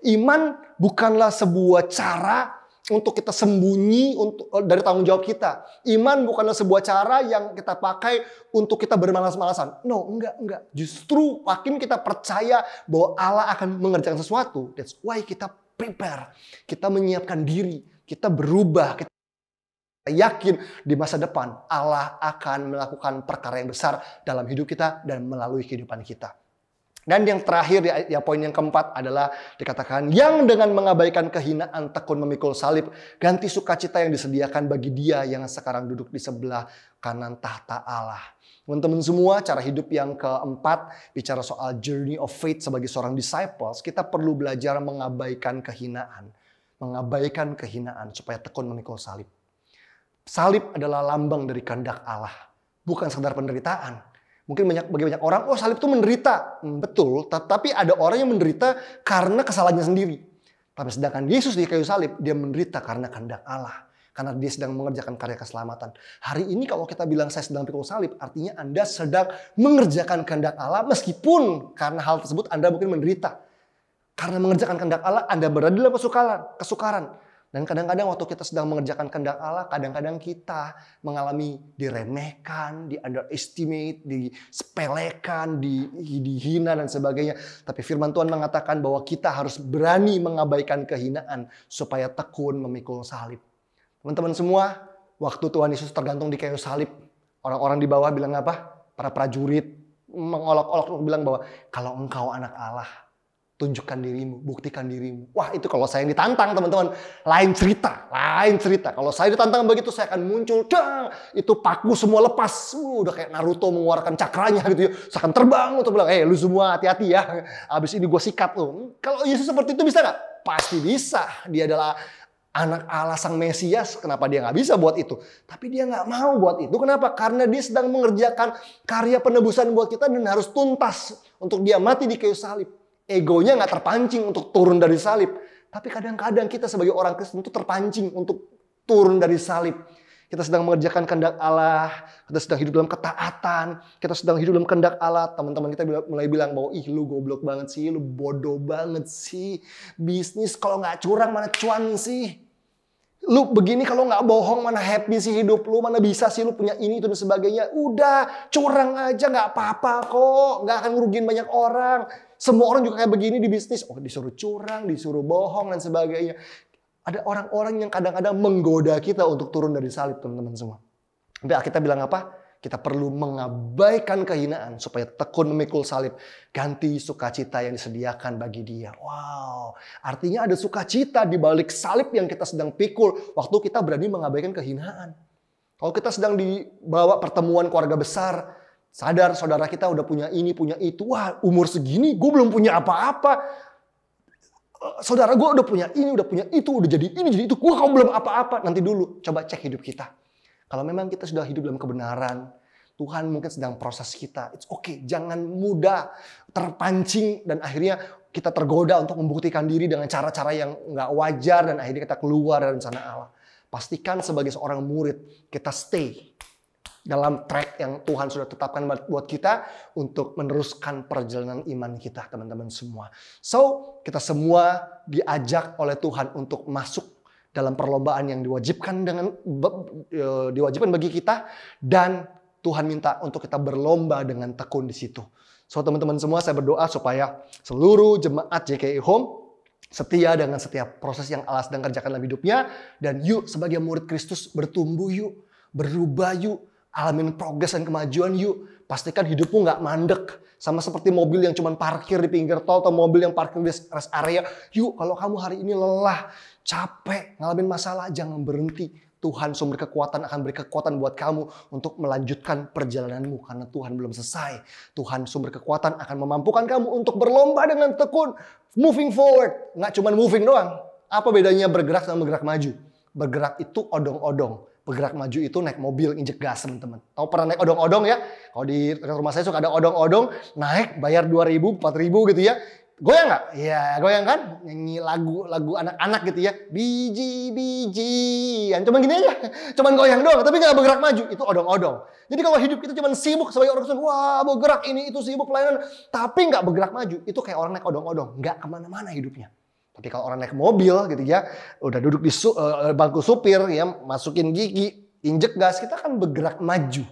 Iman bukanlah sebuah cara untuk kita sembunyi dari tanggung jawab kita. Iman bukanlah sebuah cara yang kita pakai untuk kita bermalas-malasan. No, enggak. Justru makin kita percaya bahwa Allah akan mengerjakan sesuatu. That's why kita prepare. Kita menyiapkan diri. Kita berubah. Kita yakin di masa depan Allah akan melakukan perkara yang besar dalam hidup kita dan melalui kehidupan kita. Dan yang terakhir, ya poin yang keempat adalah dikatakan yang dengan mengabaikan kehinaan tekun memikul salib, ganti sukacita yang disediakan bagi Dia yang sekarang duduk di sebelah kanan tahta Allah. Teman-teman semua, cara hidup yang keempat bicara soal journey of faith sebagai seorang disciples, kita perlu belajar mengabaikan kehinaan. Mengabaikan kehinaan supaya tekun memikul salib. Salib adalah lambang dari kehendak Allah, bukan sekedar penderitaan. Mungkin bagi banyak orang, salib itu menderita. Betul, tapi ada orang yang menderita karena kesalahannya sendiri. Tapi sedangkan Yesus di kayu salib, Dia menderita karena kehendak Allah. Karena Dia sedang mengerjakan karya keselamatan. Hari ini kalau kita bilang saya sedang pikul salib, artinya Anda sedang mengerjakan kehendak Allah, meskipun karena hal tersebut Anda mungkin menderita. Karena mengerjakan kehendak Allah, Anda berada dalam kesukaran. Dan kadang-kadang waktu kita sedang mengerjakan kehendak Allah, kadang-kadang kita mengalami diremehkan, di underestimate, disepelekan, dihina dan sebagainya. Tapi firman Tuhan mengatakan bahwa kita harus berani mengabaikan kehinaan supaya tekun memikul salib. Teman-teman semua, waktu Tuhan Yesus tergantung di kayu salib, orang-orang di bawah bilang apa? Para prajurit mengolok-olok bilang bahwa kalau engkau anak Allah, tunjukkan dirimu, buktikan dirimu. Wah, itu kalau saya yang ditantang teman-teman, lain cerita, lain cerita. Kalau saya ditantang begitu, saya akan muncul, itu paku semua lepas. Udah kayak Naruto mengeluarkan cakranya gitu ya. Saya akan terbang untuk bilang, lu semua hati-hati ya. Abis ini gue sikat lu. Kalau Yesus seperti itu bisa nggak? Pasti bisa. Dia adalah anak Allah sang Mesias. Kenapa dia nggak bisa buat itu? Tapi dia nggak mau buat itu. Kenapa? Karena dia sedang mengerjakan karya penebusan buat kita dan harus tuntas untuk dia mati di kayu salib. Egonya nggak terpancing untuk turun dari salib. Tapi kadang-kadang kita sebagai orang Kristen itu terpancing untuk turun dari salib. Kita sedang mengerjakan kehendak Allah. Kita sedang hidup dalam ketaatan. Kita sedang hidup dalam kehendak Allah. Teman-teman kita mulai bilang bahwa lu goblok banget sih. Lu bodoh banget sih. Bisnis kalau nggak curang mana cuan sih. Lu begini kalau nggak bohong mana happy sih hidup lu. Mana bisa sih lu punya ini itu dan sebagainya. Udah curang aja nggak apa-apa kok. Nggak akan ngerugiin banyak orang. Semua orang juga kayak begini di bisnis. Oh, disuruh curang, disuruh bohong, dan sebagainya. Ada orang-orang yang kadang-kadang menggoda kita untuk turun dari salib, teman-teman semua. Tapi Alkitab bilang apa? Kita perlu mengabaikan kehinaan supaya tekun memikul salib. Ganti sukacita yang disediakan bagi dia. Wow, artinya ada sukacita di balik salib yang kita sedang pikul. Waktu kita berani mengabaikan kehinaan. Kalau kita sedang dibawa pertemuan keluarga besar, sadar saudara kita udah punya ini, punya itu. Wah, umur segini gue belum punya apa-apa. Saudara gue udah punya ini, udah punya itu, udah jadi ini, jadi itu. Gue kamu belum apa-apa. Nanti dulu, coba cek hidup kita. Kalau memang kita sudah hidup dalam kebenaran, Tuhan mungkin sedang proses kita. It's okay, jangan mudah terpancing dan akhirnya kita tergoda untuk membuktikan diri dengan cara-cara yang nggak wajar dan akhirnya kita keluar dari rencana Allah. Pastikan sebagai seorang murid kita stay dalam track yang Tuhan sudah tetapkan buat kita untuk meneruskan perjalanan iman kita, teman-teman semua. So, kita semua diajak oleh Tuhan untuk masuk dalam perlombaan yang diwajibkan bagi kita, dan Tuhan minta untuk kita berlomba dengan tekun di situ. So, teman-teman semua, saya berdoa supaya seluruh jemaat JKI Home setia dengan setiap proses yang Allah sedang kerjakan dalam hidupnya, dan yuk sebagai murid Kristus bertumbuh yuk, berubah yuk, alamin progres dan kemajuan yuk. Pastikan hidupmu nggak mandek. Sama seperti mobil yang cuma parkir di pinggir tol atau mobil yang parkir di rest area. Yuk, kalau kamu hari ini lelah, capek, ngalamin masalah, jangan berhenti. Tuhan sumber kekuatan akan beri kekuatan buat kamu untuk melanjutkan perjalananmu. Karena Tuhan belum selesai. Tuhan sumber kekuatan akan memampukan kamu untuk berlomba dengan tekun. Moving forward. Nggak cuma moving doang. Apa bedanya bergerak sama bergerak maju? Bergerak itu odong-odong. Bergerak maju itu naik mobil, injek gas, teman-teman. Tahu pernah naik odong-odong ya? Kalau di rumah saya suka ada odong-odong, naik, bayar 2.000, 4.000 gitu ya. Goyang nggak? Iya, goyang kan? Nyanyi lagu anak-anak gitu ya. Biji-bijian. Cuman gini aja. Cuman goyang doang, tapi nggak bergerak maju. Itu odong-odong. Jadi kalau hidup kita cuman sibuk sebagai orang Kristen, wah bergerak ini, itu sibuk pelayanan. Tapi nggak bergerak maju. Itu kayak orang naik odong-odong. Nggak kemana-mana hidupnya. Tapi kalau orang naik mobil gitu ya, udah duduk di bangku supir ya, masukin gigi, injek gas, kita kan bergerak maju.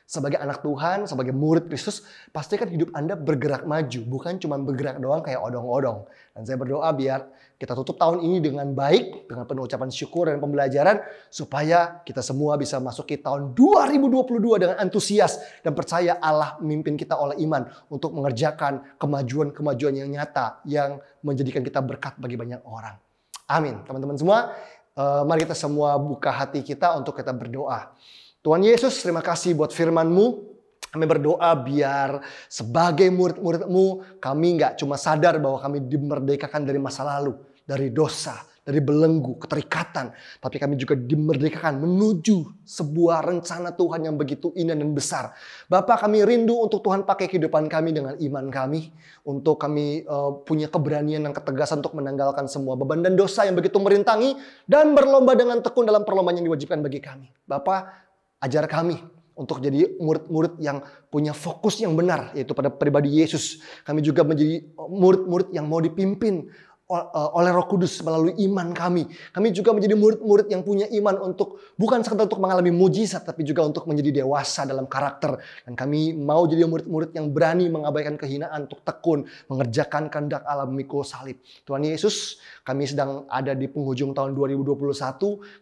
Sebagai anak Tuhan, sebagai murid Kristus, pastikan hidup Anda bergerak maju, bukan cuma bergerak doang kayak odong-odong. Dan saya berdoa biar kita tutup tahun ini dengan baik, dengan penuh ucapan syukur dan pembelajaran, supaya kita semua bisa masuki tahun 2022 dengan antusias dan percaya Allah memimpin kita oleh iman untuk mengerjakan kemajuan-kemajuan yang nyata yang menjadikan kita berkat bagi banyak orang. Amin. Teman-teman semua, mari kita semua buka hati kita untuk kita berdoa. Tuhan Yesus, terima kasih buat firman-Mu. Kami berdoa biar sebagai murid-murid-Mu, kami nggak cuma sadar bahwa kami dimerdekakan dari masa lalu, dari dosa, dari belenggu, keterikatan. Tapi kami juga dimerdekakan menuju sebuah rencana Tuhan yang begitu indah dan besar. Bapak, kami rindu untuk Tuhan pakai kehidupan kami dengan iman kami. Untuk kami punya keberanian dan ketegasan untuk menanggalkan semua beban dan dosa yang begitu merintangi. Dan berlomba dengan tekun dalam perlombaan yang diwajibkan bagi kami. Bapak, ajar kami untuk jadi murid-murid yang punya fokus yang benar, yaitu pada pribadi Yesus. Kami juga menjadi murid-murid yang mau dipimpin oleh Roh Kudus melalui iman kami. Kami juga menjadi murid-murid yang punya iman untuk bukan sekedar untuk mengalami mujizat, tapi juga untuk menjadi dewasa dalam karakter. Dan kami mau jadi murid-murid yang berani mengabaikan kehinaan untuk tekun mengerjakan kehendak Allah memikul salib. Tuhan Yesus, kami sedang ada di penghujung tahun 2021.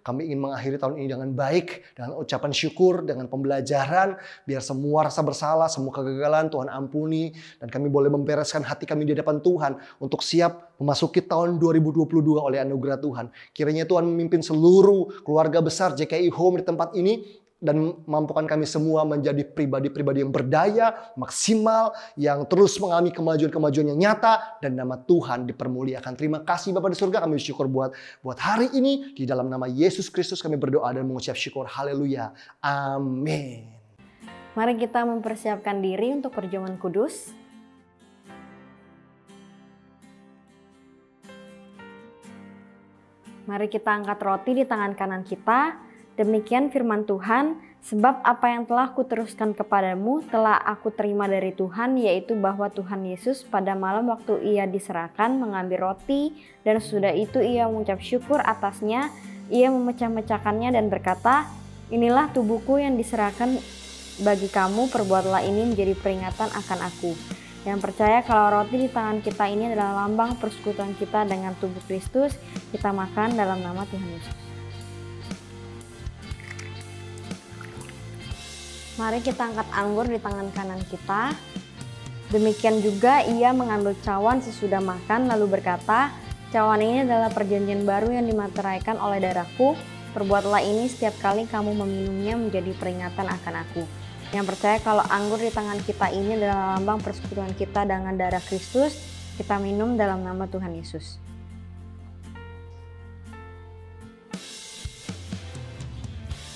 Kami ingin mengakhiri tahun ini dengan baik, dengan ucapan syukur, dengan pembelajaran, biar semua rasa bersalah, semua kegagalan Tuhan ampuni, dan kami boleh membereskan hati kami di hadapan Tuhan untuk siap memasuki tahun 2022 oleh anugerah Tuhan. Kiranya Tuhan memimpin seluruh keluarga besar JKI Home di tempat ini dan mampukan kami semua menjadi pribadi-pribadi yang berdaya, maksimal, yang terus mengalami kemajuan-kemajuan yang nyata, dan nama Tuhan dipermuliakan. Terima kasih Bapa di surga, kami bersyukur buat hari ini. Di dalam nama Yesus Kristus kami berdoa dan mengucap syukur. Haleluya. Amin. Mari kita mempersiapkan diri untuk perjamuan kudus. Mari kita angkat roti di tangan kanan kita. Demikian firman Tuhan, sebab apa yang telah kuteruskan kepadamu telah aku terima dari Tuhan, yaitu bahwa Tuhan Yesus pada malam waktu ia diserahkan mengambil roti, dan sudah itu ia mengucap syukur atasnya, ia memecah-mecahkannya dan berkata, inilah tubuhku yang diserahkan bagi kamu, perbuatlah ini menjadi peringatan akan aku. Yang percaya kalau roti di tangan kita ini adalah lambang persekutuan kita dengan tubuh Kristus, kita makan dalam nama Tuhan Yesus. Mari kita angkat anggur di tangan kanan kita. Demikian juga ia mengambil cawan sesudah makan lalu berkata, cawan ini adalah perjanjian baru yang dimateraikan oleh darahku. Perbuatlah ini setiap kali kamu meminumnya menjadi peringatan akan aku. Yang percaya kalau anggur di tangan kita ini adalah lambang persekutuan kita dengan darah Kristus, kita minum dalam nama Tuhan Yesus.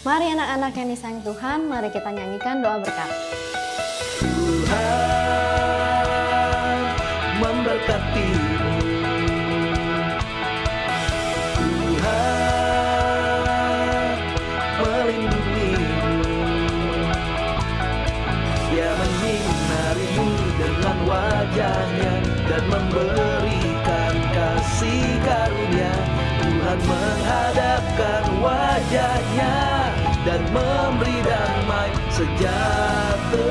Mari anak-anak yang disayang Tuhan, mari kita nyanyikan doa berkat. Tuhan memberkatimu, Tuhan melindungimu, Dia menyinarimu dengan wajahnya dan memberikan kasih karunia. Tuhan menghadapkan wajahnya dan memberi damai sejahtera.